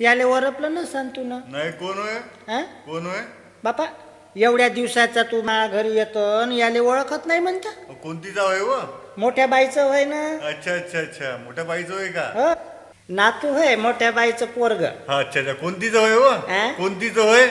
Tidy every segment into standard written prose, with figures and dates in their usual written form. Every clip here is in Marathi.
याले ओरपलं ना सांग तू ना. नाही कोण होय? हा कोण होय? बापा एवढ्या दिवसाचा तू माझ्या घरी येतो आणि याले ओळखत नाही म्हणता. कोणती जाव आहे व? मोठ्या बाईचं होय ना. अच्छा अच्छा अच्छा मोठ्या बाईचं होय का? हो नातू होय मोठ्या बाईचं पोरग. हा अच्छा अच्छा कोणतीच होय व? हा? कोणतीच होय?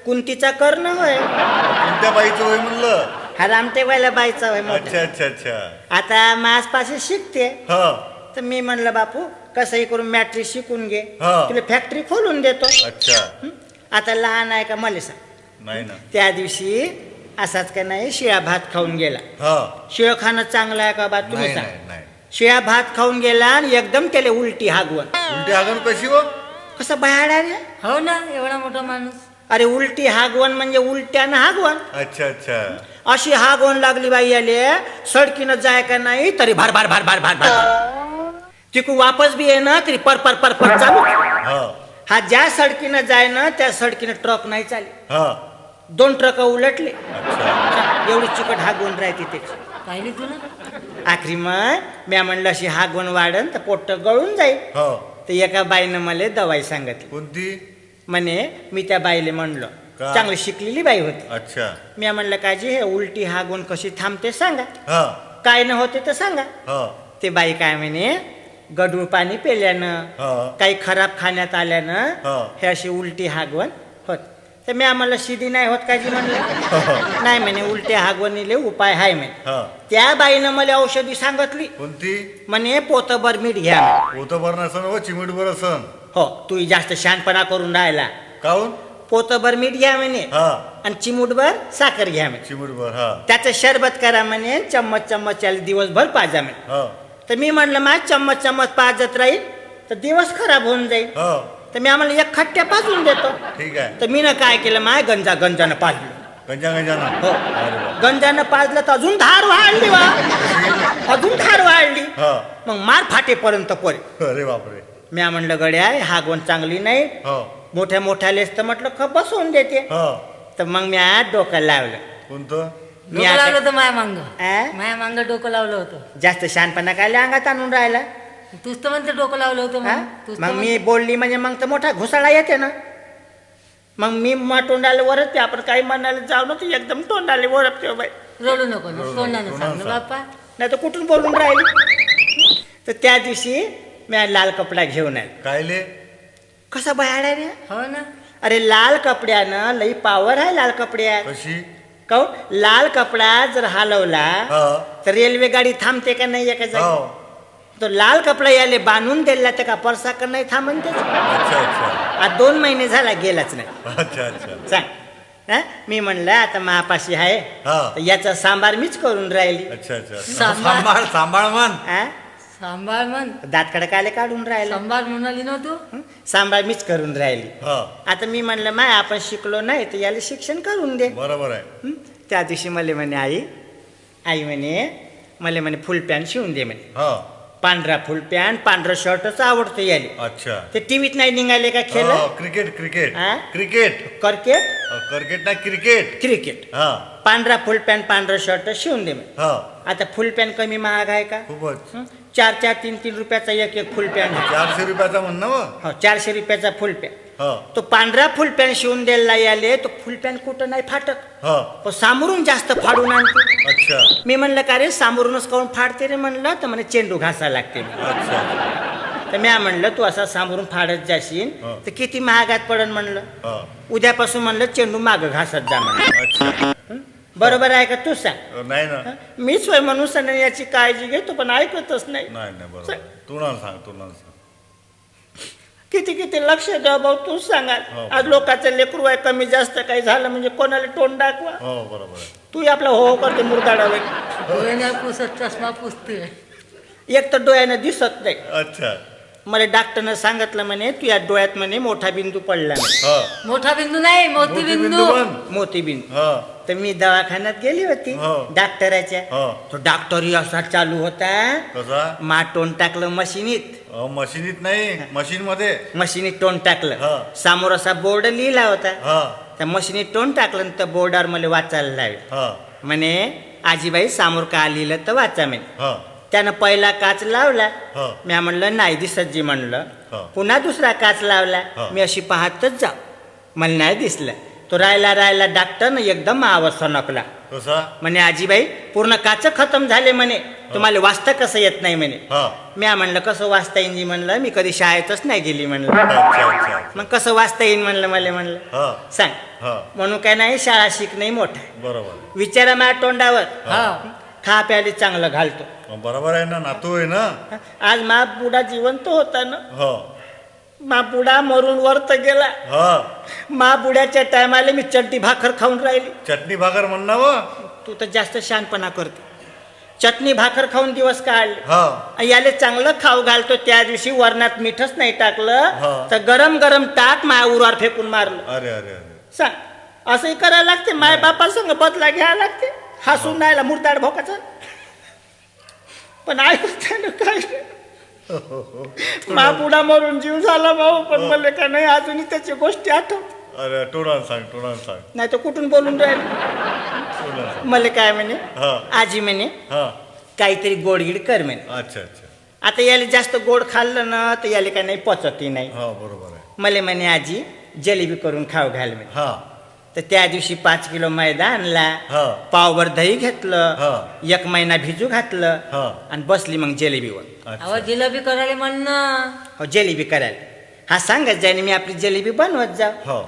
कुंतीचा कर्ण होय. कोणत्या बाईचं होय म्हणलं? हा रामटेवायला बाईचा होय मोठ्या. अच्छा अच्छा अच्छा आता मासपाशी शिकते हा तर मी म्हणलं बापू कसंही करून मॅट्रिक शिकून घे हा. तुला फॅक्टरी खोलून देतो. अच्छा हं? आता लहान आहे का मला सांग. नाही ना. त्या दिवशी असाच का नाही शिळा भात खाऊन गेला. हा शिळ खाणं चांगलं आहे का बा तुम्ही नाही सांग. नाही नाही शिळा भात खाऊन गेला आणि एकदम त्याला उलटी हागवण. उलटी आगन कशी व? कसं बाहेर रे. हो ना एवढा मोठा माणूस. अरे उलटी हागवण म्हणजे उलट्यानं हागवण. अच्छा अच्छा अशी हागवण लागली बाई आले सडकीनं जाय का नाही तरी भार भार भार भार भार भार तिकू वापस बी आहे ना तरी पर पर पर पर चालू. हा हा ज्या सडकीनं जाय ना त्या सडकीनं ट्रक नाही चालली. हा 2 ट्रक उलटले. अच्छा एवढी चिकट हागवण राहते त्याची. पाहिली तुला? आखरी मग म्या म्हणलं अशी हागवण वाढन तर पोट गळून जाईल. हो तर एका बाईनं मला दवाई सांगितली. कोणती? म्हणे मी त्या बाईले म्हणलं का? चांगली शिकलेली बाई होती. अच्छा मी म्हणलं काजी हे उलटी हागवण कशी थांबते सांगा. हा काय न होते तर सांगा. हा ते बाई काय म्हणे गढूळ पाणी पेल्यानं हा काही खराब खाण्यात आल्यानं हा. हे अशी उलटी हागवण होत. तर मी आम्हाला शिदी नाही होत काजी म्हणलं. नाही म्हणे उलट्या हागवणीले उपाय आहे म्हणे. हा त्या बाईनं मला औषधी सांगितली. कोणती? म्हणे पोतभर मीठ घ्या म्हणे. पोतभर नसन व चिमीटभर असन. हो तू जास्त शहाणपणा करून राहिला. काऊन? पोतभर मीठ घ्या म्हणे हा आणि चिमूटभर साखर घ्या म्हणे. चिमीटभर हा त्याचं शरबत करा म्हणे चम्मच चम्मच याला दिवसभर पाजा म्हणे. हा तर मी म्हणलं मा चम्मच चम्मच पाजत राहील तर दिवस खराब होऊन जाईल. हा तर मी आम्हाला एक खट्ट्या पाजून देतो. ठीक आहे. तर मी ना काय केलं माय गंजानं पाजलं. गंजा गंजाना हो अरे वा. गंजानं पाजलं तर अजून धार वाढली वा. अजून धार वाढली. हा मग मार फाटेपर्यंत पडे. अरे बापरे. मी म्हणलं गड्या हागवण चांगली नाही. हो मोठ्या मोठ्यालेच तर म्हटलं खप बसवून देते. हो तर मग मी आज डोकं लावलं. कोणतं? मी डोकं आता- लावलं होतं माया मांग. आ? माया मांग डोकं लावलं होतं. जास्त शहाणपणा काय अंगात आणून राहिला. तूच तर म्हणते डोकं लावलं होतं हा? म्हणून. तूच तर मग मी म्हणते. बोलली म्हणजे मग तर मोठा घुसाळा येते ना. मग मी तोंडाला वरपते आपण काही म्हणायला जाऊ ना तू एकदम तोंडाला वरपते बाई. रडू नको ना तोंडानं सांग ना तोंडानं बाप्पा. नाही तर कुठून बोलून राहिली. तर त्या दिवशी मी लाल कपडा घेऊन आले. कायले? कसा बाहेर रे. हो ना अरे लाल कपड्यानं लई पावर आहे लाल कपड्यात. कशी? काऊन लाल कपडा जर हलवला हा तर रेल्वे गाडी थांबते का नाही एका जागी. हो तो लाल कपडा याले बांधून दिला तर का परसा का नाही थांबन ते. अच्छा अच्छा आज 2 महिने झाला गेलाच नाही. अच्छा अच्छा सांग हा? मी म्हणलं आता महापाशी आहे हा तर याचा सांबार मीच करून राहिली. अच्छा अच्छा सांभाळ. सांभाळ सांभाळ म्हण. हा? सांभाळ म्हण. दात खडकाले काढून राहिला. सांभाळ म्हणाली ना तू. सांबार मीच करून राहिली. हा आता मी म्हणलं माय आपण शिकलो नाही तर याला शिक्षण करून दे. बरोबर आहे. हं? त्या दिवशी मला म्हणे आई म्हणे फुल पॅन्ट शिवून दे म्हणे. हा पांढरा फुल पॅन्ट पांढरं शर्टच आवडतं याले. अच्छा. ते टीव्हीत नाही निघाले का खेळ क्रिकेट क्रिकेट हा? क्रिकेट क्रिकेट क्रिकेट नाही क्रिकेट. क्रिकेट हा पांढरा फुल पॅन्ट पांढरं शर्ट शिवून दे म्हणे. हा आता फुल पॅन्ट कमी महाग आहे का. खूपच. 4 3 रुपयाचा एक फुल पॅन्ट. 400 रुपयाचा म्हण ना मग. हो 400 रुपयाचा फुल पॅन्ट. हा तो पांढरा फुल पॅन्ट शिवून द्यायला याले तो फुल पॅन्ट कुठं नाही फाटत. हा पण सामोरून जास्त फाडून आणते. अच्छा मी म्हणलं का रे सामोरूनच काऊन फाडते रे म्हणलं तर म्हणे चेंडू घासा लागते. अच्छा तर मी म्हणलं तू असा सामोरून फाडत जाशील हा. तर किती महागात पडन म्हणलं. हा उद्यापासून म्हणलं चेंडू मागं घासत जा म्हणलं. अच्छा बरोबर आहे का तू सांग. नाही ना. मी स्वयं म्हणून सण याची काळजी घेतो पण ऐकतच नाही. नाही नाही बरोबर. तू ना सांग तू ना सांग. किती किती लक्ष द्या भाऊ तू सांगा. हो. आज लोकांचं लेकरू आहे कमी जास्त काही झालं म्हणजे कोणाला तोंड दाखवा. हो बरोबर आहे. तू आपला हो करते मुरदाडावे. डोळ्याने पुसत चष्मा पुसते. एक तर डोळ्यानं दिसत नाही. अच्छा मला डॉक्टरनं सांगितलं म्हणे तू या डोळ्यात म्हणे मोठा बिंदू पडला म्हणे. हा मोठा बिंदू नाही मोती बिंदू. म्हण. मोतीबिंदू. हा तर मी दवाखान्यात गेली होती हो. डॉक्टराच्या. हो. तो डॉक्टरही असा चालू होता कसा? तोंड टाकलं मशिनीत. मशीनीत नाही मशीन मध्ये. मशिनीत तोंड टाकलं. हा. समोर असा बोर्ड लिहिला होता. हा त्या मशिनीत तोंड टाकलं आणि त्या बोर्डावर मला वाचायला लावलं. हा म्हणे आजीबाई समोर का लिहिलं तर वाचा म्हणे. हा त्यानं पहिला काच लावला. हो. मी म्हणलं नाही दिसत जी म्हणलं. हो. पुन्हा दुसरा काच लावला. हो. मी अशी पाहतच जाऊ, मला नाही दिसलं. तो राहिला डॉक्टरनं एकदम आवाज सणकला. कसा? म्हणे आजीबाई पूर्ण काच खतम झाले म्हणे, तुम्हाला वाचता कसं येत नाही म्हणे. हा. मी म्हणलं कसं वाचता येईन जी म्हणलं, मी कधी शाळेतच नाही गेली म्हणलं. अच्छा अच्छा. मग कसं वाचता येईन म्हणलं मला म्हणलं. हा. सांग. हा. म्हणून काय नाही, शाळा शिकणे मोठं आहे. बरोबर. विचारा माझ्या तोंडावर. हा खा प्याले चांगलं घालतो. बरोबर आहे ना, नातू आहे ना. आज मा बुडा जिवंत होता ना, हो. मा बुडा मरून वरत गेला. हा. मा बुड्याच्या टायमाला मी चटणी भाकर खाऊन राहिली. चटणी भाकर म्हणणं व. तू तर जास्त शहाणपणा करते. चटणी भाकर खाऊन दिवस काढले. हा. याले चांगलं खाऊ घालतो, त्या दिवशी वरणात मीठच नाही टाकलं हा. तर गरम गरम ताट माया उरावर फेकून मारलं. अरे अरे अरे. सांग असंही करायला लागते, माय बापा संग बदला घ्यायला लागते. हसून राहिला मुरताड भोकाचा. पण ऐकून काय मा बुडा मरून जीव झाला भाऊ, पण मला का नाही अजूनही त्याची गोष्टी आठवत. अरे टोळान सांग. नाही तर कुठून बोलून राहिले. टोळान सांग. मला काय म्हणे, हा. आजी म्हणे हा. काहीतरी गोडगीड कर म्हणे. अच्छा अच्छा. आता याला जास्त गोड खाल्लं ना तर याला काय नाही पचतही नाही. हा बरोबर आहे. मला म्हणे आजी जिलेबी करून खाऊ घाल म्हणे. हा. तर त्या दिवशी 5 किलो मैदा आणला, हा. पावभर दही घेतलं, हा. 1 महिना भिजू घातलं हा. आणि बसली मग जिलेबीवर. अच्छा. अहो जिलेबी करायला म्हणणं. हो जिलेबी करायला. हा सांगत जाईन मी आपली जिलेबी बनवत जाऊ. हो.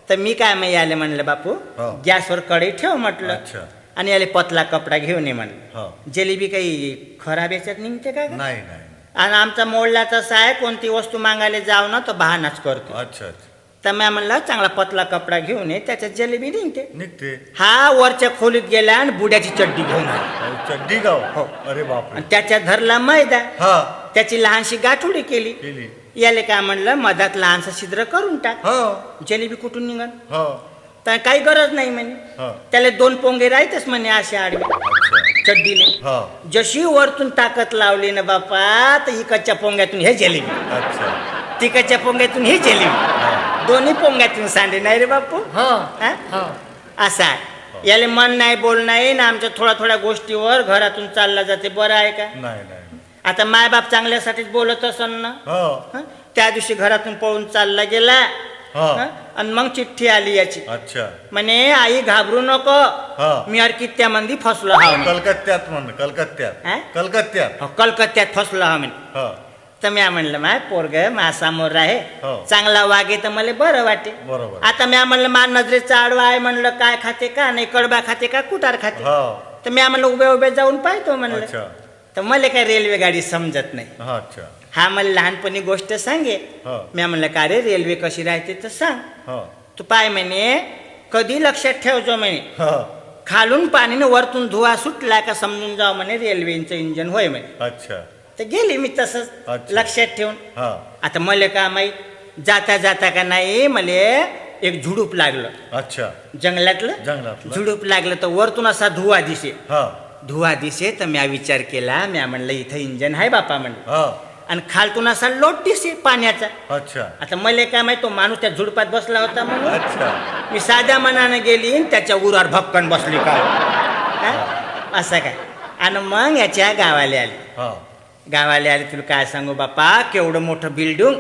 तर मी काय मग याले म्हणलं बापू हो. गॅसवर कढई ठेव म्हटलं, अच्छा. आणि याले पतला कपडा घेऊन ये म्हणलं. हो. जिलेबी काही खराब याच्यात निघते का ग? नाही नाही. आणि आमचा मोडला तसा आहे, कोणती वस्तू मागायला जाऊ ना तर बहानाच करतो. अच्छा अच्छा. तर मी म्हणलं चांगला पतला कपडा घेऊन ये, त्याच्यात जिलेबी निघते. निघते. हा वरच्या खोलीत गेला आणि बुड्याची चड्डी घेऊन आला. अहो, चड्डी गाव. हो. अरे बापरे. आणि त्याच्यात धरला मैदा, हा. त्याची लहानशी गाठोडी केली. केली. याले काय म्हणलं मधात लहानसा छिद्र करून टाक, हो. जिलेबी कुठून निघन. हो. तर काही गरज नाही म्हणे. हो. त्याला 2 पोंगे राहतेच म्हणे असे आडवे अच्छा. चड्डीने. हो. जशी वरतून ताकद लावली ना बापा, तर इकडच्या पोंग्यातून हे जिलेबी, अच्छा. तिकडच्या पोंग्यातून हे जिलेबी, हा. दोन्ही पोंग्यातून सांडे नाही रे बापू. हो हा? हो असा आहे. याले मन नाही बोल नाही ना, आमच्या थोड्या गोष्टीवर घरातून चालला जाते. बरं आहे का? नाही नाही. आता मायबाप चांगल्यासाठीच बोलत असन ना. हो. हं? त्या दिवशी घरातून पळून चालला गेला. हा. हं? आणि मग चिठ्ठी आली याची, अच्छा. म्हणे आई घाबरू नको, हा. मी अर्कित्यामध्ये फसलो हा म्हणे. कलकत्त्यात म्हण. कलकत्त्यात. हा? कलकत्त्यात. हो, कलकत्त्यात फसलो हा म्हणे. हा. तर मी म्हणलं माय पोरग माझ्यासमोर आहे, हो. चांगला वागे तर मला बरं वाटे. बरोबर. आता मी म्हणलं मा नजरेचा आडवा आहे म्हणलं, काय खाते का नाही, कडबा खाते का कुटार खाते. हो. तर मी म्हणलं उभ्या जाऊन पाहतो म्हणलं. अच्छा. तर मला काय रेल्वे गाडी समजत नाही. हा. अच्छा. हा मला लहानपणी गोष्ट सांगे. हो. मी म्हणलं का रे रेल्वे कशी राहते तर सांग. हो. तू पाय म्हणे कधी लक्षात ठेवजो म्हणे, हा. खालून पाणीने वरतून धुवा सुटला का समजून जाव म्हणे रेल्वेचं इंजन होय म्हणे. अच्छा. तर गेली मी तसंच अच्छा. लक्षात ठेवून. हा. आता मला का माहीत जाता का नाही, मला एक झुडूप लागलं अच्छा. जंगलातलं झुडूप लागलं. तर वरतून असा धुवा दिसे. हा. धुवा दिसे तर मी विचार केला, मी म्हणलं इथं इंजन आहे बापा म्हणलं. हा. आणि खालतून असा लोट दिसे पाण्याचा. अच्छा. आता मला काय माहित तो माणूस त्या झुडपात बसला होता म्हणून अच्छा. मी साध्या मनानं गेली आणि त्याच्या उरावर भक्कन बसली काय. असं काय. आणि मग याच्या गावाले आली. हा. गावाले आले तुला काय सांगू बापा, केवढं मोठं बिल्डिंग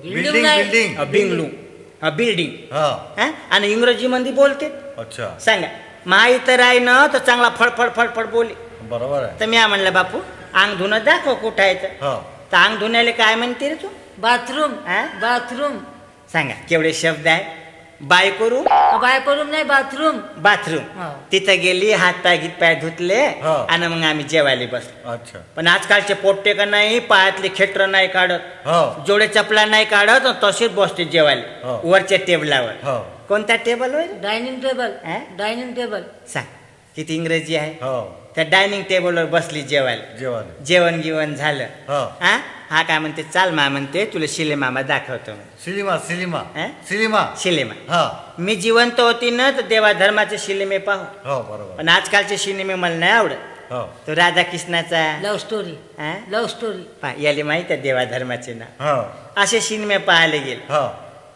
बिल्डिंग नाही. बिल्डिंग. बिल्डिंग. हा. आणि इंग्रजीमध्ये बोलते. अच्छा. सांगा माही तर आहे ना, तर चांगला फडफड बोली. बरोबर आहे. तर मी म्हणलं बापू अंग धुणं दाखव कुठं आहे तर. हा. तर अंग धुण्याला काय म्हणते रे तू. बाथरूम हा? बाथरूम सांगा केवढे शब्द आहे. बाय करू बायकोरूम नाही बाथरूम. बाथरूम. हो. तिथं गेली, हात पाय धुतले हा. आणि मग आम्ही जेवायला बसलो. अच्छा. पण आजकालचे पोट्टे का नाही, पायातले खेटर नाही काढत, हो. जोडे चपला नाही काढत, तसेच बसते जेवायला हो. वरच्या टेबलावर. हो. कोणत्या टेबलवर डायनिंग टेबल हा? Dining table. सांग किती इंग्रजी आहे. हो. त्या डायनिंग टेबलवर बसली जेवायला. जेवण. जेवण झालं. हो. हा काय म्हणते, चाल मा म्हणते तुला शिले मामा दाखवतो. सिनेमा. हा? सिनेमा. शिलेमा. हा. मी जिवंत होती ना तर देवा धर्माचे शिलेमे पाहू, हो. बरोबर. पण आजकालचे सिनेमे मला नाही आवडत. हो. तो राधा कृष्णाचा लव्ह स्टोरी हा? Love story. याले माहित आहे देवा धर्माचे ना, हो. असे सिनेमे पाहायला गेले. हो.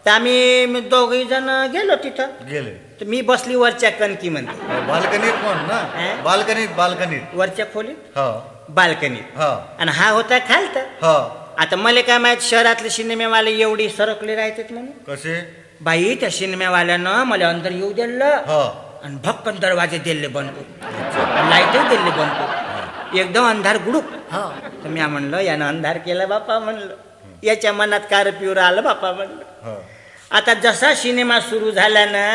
तर आम्ही 2 जण गेलो तिथं. गेले. तर मी बसली वरच्या कणकी मध्ये, बाल्कनीत म्हण ना. हा? बाल्कनीत. वरच्या खोलीत. हो. बाल्कनीत हो आणि हा होता खालता. हो आता मला काय माहित शहरातले सिनेमेवाले एवढी सरकले राहतात म्हणून. कसे बाई त्या सिनेमावाल्यानं मला अंदर येऊ दिलं हो आणि भक्कन दरवाजे दिले बंद करून, लाईटही दिले बंद करून, एकदम अंधार गुडूप. हो तर मी म्हणलं यानं अंधार केला बापा म्हणलं, याच्या मनात कार पिवर आलं बापा म्हणलं. हो आता जसा सिनेमा सुरू झाला ना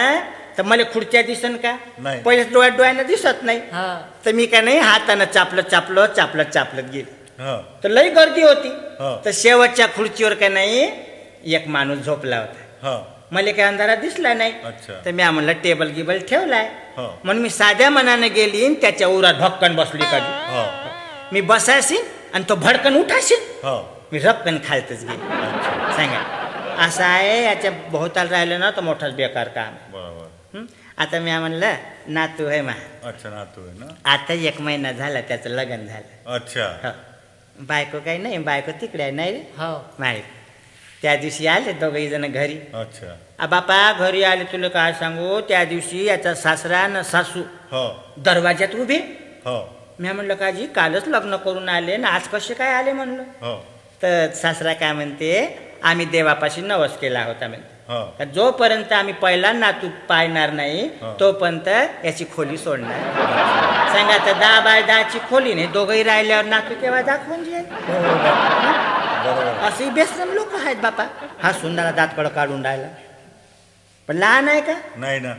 तर मला खुर्च्या दिसन का, नाही. पहिलेच डोळ्यानं दिसत नाही. हा तर मी काय नाही हातानं चापलत गेली. हो तर लई गर्दी होती. हो. तर शेवटच्या खुर्चीवर काय नाही एक माणूस झोपला होता. हो मला काय अंधारात दिसला नाही. अच्छा. तर मी म्हणलं टेबल गिबल ठेवलाय हो. म्हणून मी साध्या मनानं गेली आणि त्याच्या उरात भक्कन बसली कधी. हो मी बसायसीन आणि तो भडकन उठाशीन, हो मी रक्कन खालतच गेली. सांगा असं आहे, याच्या भोवताल राहिलं ना तर मोठाच बेकार काम आहे. बरोबर. हं? आता मी म्हणलं नातू आहे मा, अच्छा नातू आहे ना. आता 1 महिना झाला त्याचं लग्न झालं. अच्छा हो. बायको काही नाही, बायको तिकडे आहे नाही रे हो माहीत. त्या दिवशी आले दोघही जण घरी. अच्छा बापा घरी आले तुला काय सांगू, त्या दिवशी याचा सासरा न सासू हो दरवाज्यात उभे. हो मी म्हणलं काजी कालच लग्न करून आले ना आज कसे काय आले म्हणलं. हो तर सासरा काय म्हणते, आम्ही देवापाशी नवस केला होता म्हणते, हो का जोपर्यंत आम्ही पहिला नातू पाळणार नाही हो. तोपर्यंत याची खोली सोडणार. सांगा तर 10 बाय 10ची खोली नाही, दोघंही राहिल्यावर नातू केव्हा दाखवून जाईल. बरोबर. असे बेसरम लोक आहेत बापा. हा सुंदरा दातकडं काढून राहिला पण लहान आहे का. नाही ना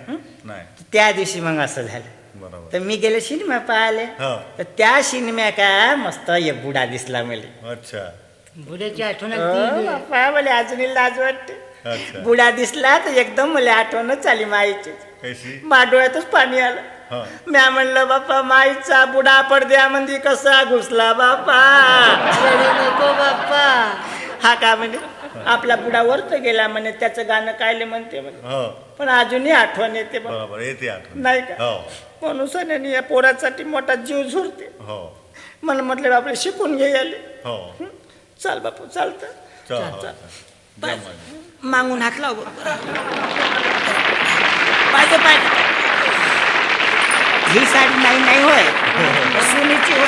नाही त्या दिवशी मग असं झालं. बरोबर. तर मी गेले सिनेमा पाहिले. हो तर त्या सिनेमा का मस्त एक बुडा दिसला मला. अच्छा बुड्याची आठवण हो, आली. बापा मला अजूनही लाज वाटते. अच्छा बुडा दिसला तर एकदम मला आठवणच आली माईची. कशी डोळ्यातच पाणी आलं. हो मी म्हणलं बापा माईचा बुडा पडद्यामध्ये कसा घुसला बापा. रडू नको बाप्पा. हा का म्हणे आपला बुडा वरत गेला म्हणे, त्याचं गाणं कायले म्हणते म्हणे. हो पण अजूनही आठवण येते बघ. बरोबर येते आठवण. नाही का हो म्हणून सण्याने या पोरासाठी मोठा जीव झुरते. हो मला म्हटलं बापरे शिकून घे आले. हो चाल बापू चालतं. चल चल, हो, चल. चल. जय माता. मागून हात लाव पाहिजे पाहिजे. ही साडी नाही नाही होय सुनीची होय.